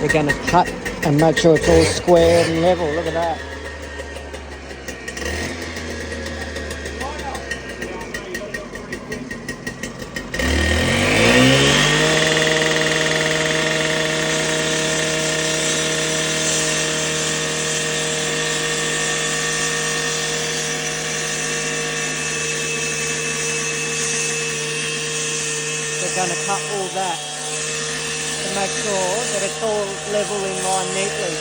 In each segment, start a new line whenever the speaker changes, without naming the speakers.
They're going to cut and make sure it's all square and level. Look at that. They're going to cut all that to make sure that it's all level in line neatly.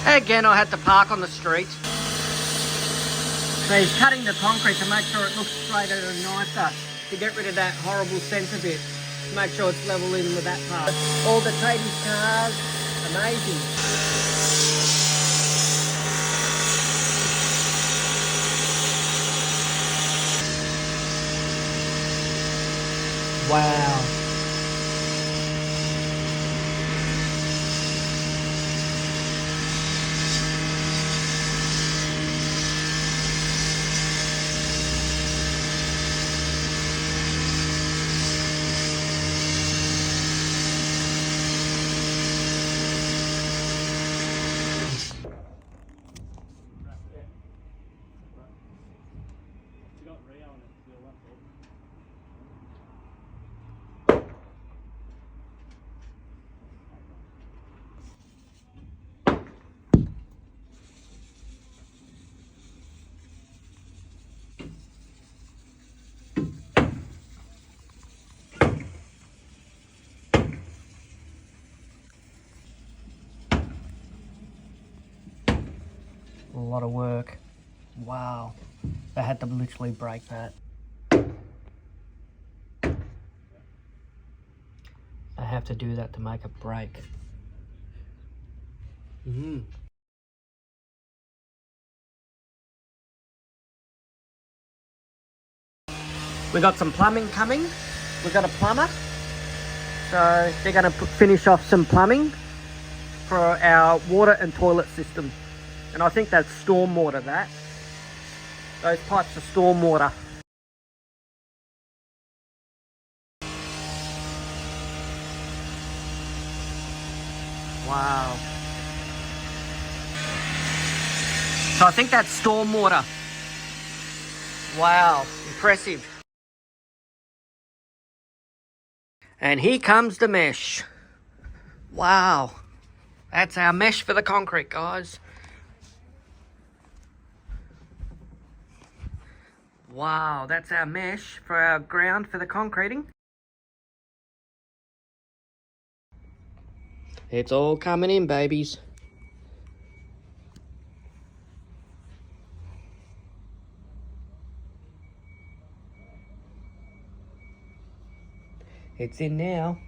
Again, I had to park on the street. So he's cutting the concrete to make sure it looks straighter and nicer, to get rid of that horrible centre bit, to make sure it's level in with that part. All the tradies cars, amazing. Wow. A lot of work. Wow. They had to literally break that. They have to do that to make it break. We got some plumbing coming. We got a plumber. So they're going to finish off some plumbing for our water and toilet system. And I think that's stormwater, that. Those pipes are stormwater. Wow. So I think that's stormwater. Wow, impressive. And here comes the mesh. Wow. That's our mesh for the concrete, guys. Wow, that's our mesh for our ground for the concreting. It's all coming in, babies. It's in now.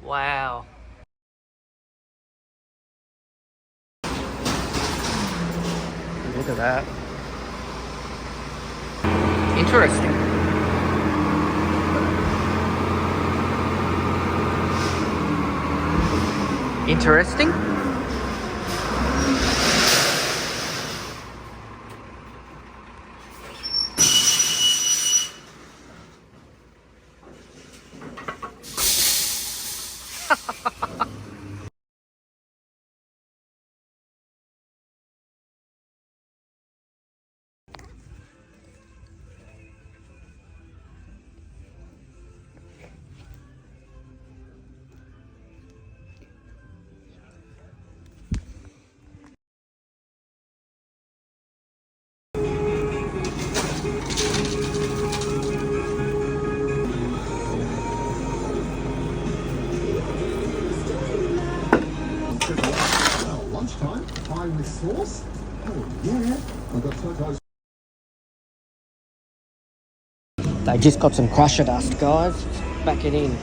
Wow. Look at that. Interesting. Interesting.
Lunchtime, frying with sauce. Oh yeah, I've got Toto's.
They just got some crusher dust, guys. Back it in.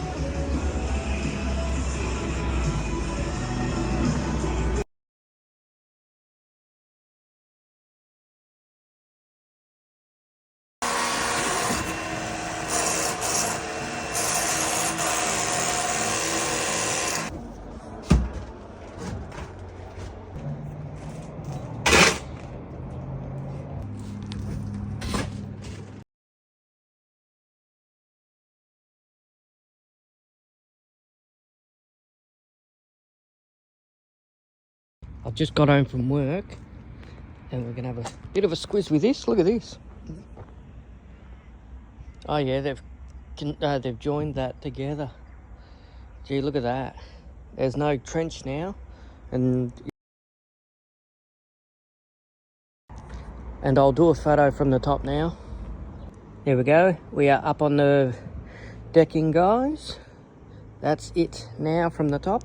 I've just got home from work and we're going to have a bit of a squiz with this. Look at this. Oh yeah, they've joined that together. Gee, look at that. There's no trench now, and I'll do a photo from the top now. There we go. We are up on the decking, guys. That's it now from the top.